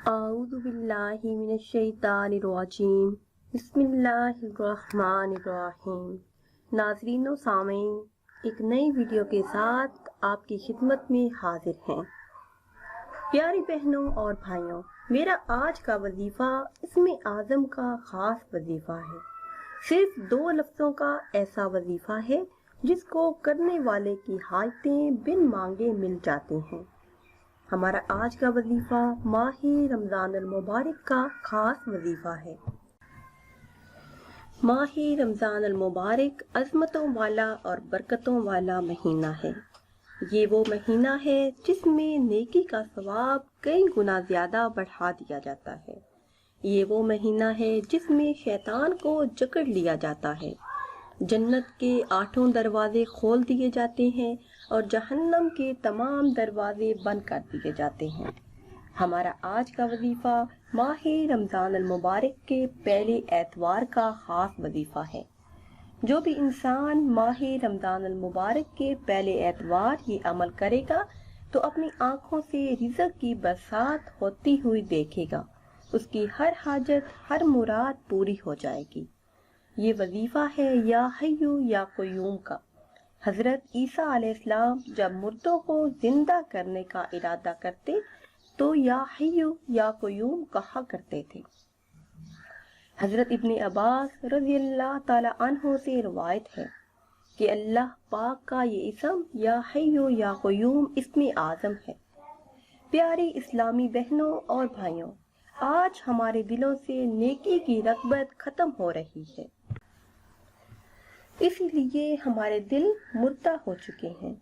اعوذ باللہ من الشیطان الرجیم بسم اللہ الرحمن الرحیم۔ ناظرین و سامعین، ایک نئی ویڈیو کے ساتھ آپ کی خدمت میں حاضر ہیں۔ پیاری بہنوں اور بھائیوں، میرا آج کا وظیفہ اسم اعظم کا خاص وظیفہ ہے۔ صرف 2 لفظوں کا ایسا وظیفہ ہے جس کو کرنے والے کی حاجتیں بن مانگے مل جاتی ہیں۔ ہمارا آج کا وظیفہ ماہ رمضان المبارک کا خاص وظیفہ ہے۔ ماہ رمضان المبارک عظمتوں والا اور برکتوں والا مہینہ ہے۔ یہ وہ مہینہ ہے جس میں نیکی کا ثواب کئی گنا زیادہ بڑھا دیا جاتا ہے۔ یہ وہ مہینہ ہے جس میں شیطان کو جکڑ لیا جاتا ہے، جنت کے 8 دروازے کھول دیے جاتے ہیں اور جہنم کے تمام دروازے بند کر دیے جاتے ہیں۔ ہمارا آج کا وظیفہ ماہ رمضان المبارک کے پہلے اتوار کا خاص وظیفہ ہے۔ جو بھی انسان ماہ رمضان المبارک کے پہلے اتوار یہ عمل کرے گا تو اپنی آنکھوں سے رزق کی برسات ہوتی ہوئی دیکھے گا، اس کی ہر حاجت، ہر مراد پوری ہو جائے گی۔ یہ وظیفہ ہے یا حیو یا قیوم کا۔ حضرت عیسیٰ علیہ السلام جب مردوں کو زندہ کرنے کا ارادہ کرتے تو یا حیو یا قیوم کہا کرتے تھے۔ حضرت ابن عباس رضی اللہ تعالی عنہ سے روایت ہے کہ اللہ پاک کا یہ اسم یا حیو یا قیوم اسم اعظم ہے۔ پیاری اسلامی بہنوں اور بھائیوں، آج ہمارے دلوں سے نیکی کی رغبت ختم ہو رہی ہے، اسی لیے ہمارے دل مردہ ہو چکے ہیں۔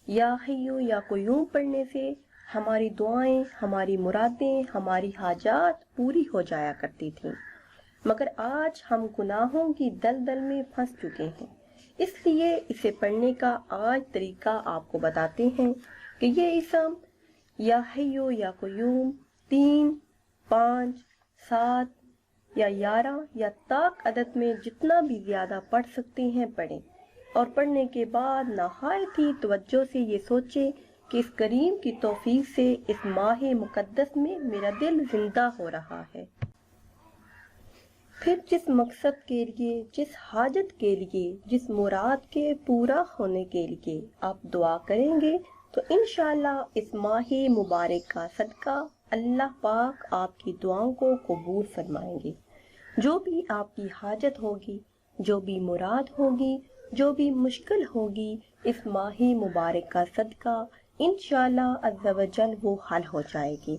یا حیو یا قیوم پڑھنے سے ہماری دعائیں، ہماری مرادیں، ہماری حاجات پوری ہو جایا کرتی تھیں، مگر آج ہم گناہوں کی دلدل میں پھنس چکے ہیں۔ اس لیے اسے پڑھنے کا آج طریقہ آپ کو بتاتے ہیں کہ یہ اسم یا حیو یا قیوم 3، 5، 7 یا 11 یا طاق عدد میں جتنا بھی زیادہ پڑھ سکتے ہیں پڑھیں، اور پڑھنے کے بعد نہایت ہی توجہ سے یہ سوچیں کہ اس کریم کی توفیق سے اس ماہ مقدس میں میرا دل زندہ ہو رہا ہے۔ پھر جس مقصد کے لیے، جس حاجت کے لیے، جس مراد کے پورا ہونے کے لیے آپ دعا کریں گے تو انشاءاللہ اس ماہ مبارک کا صدقہ اللہ پاک آپ کی دعاؤں کو قبول فرمائیں گے۔ جو بھی آپ کی حاجت ہوگی، جو بھی مراد ہوگی، جو بھی مشکل ہوگی، اس ماہ مبارک کا صدقہ انشاءاللہ عز و جل وہ حل ہو جائے گی۔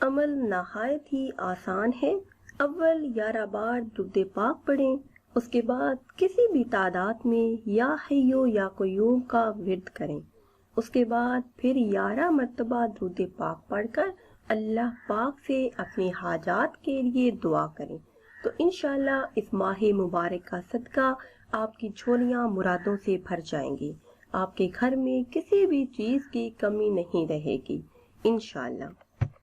عمل نہایت ہی آسان ہے۔ اول 11 بار درود پاک پڑھیں، اس کے بعد کسی بھی تعداد میں یا حیو یا قیوم کا ورد کریں، اس کے بعد پھر 11 مرتبہ درود پاک پڑھ کر اللہ پاک سے اپنی حاجات کے لیے دعا کریں تو انشاءاللہ اس ماہ مبارک کا صدقہ آپ کی جھولیاں مرادوں سے بھر جائیں گی، آپ کے گھر میں کسی بھی چیز کی کمی نہیں رہے گی انشاءاللہ۔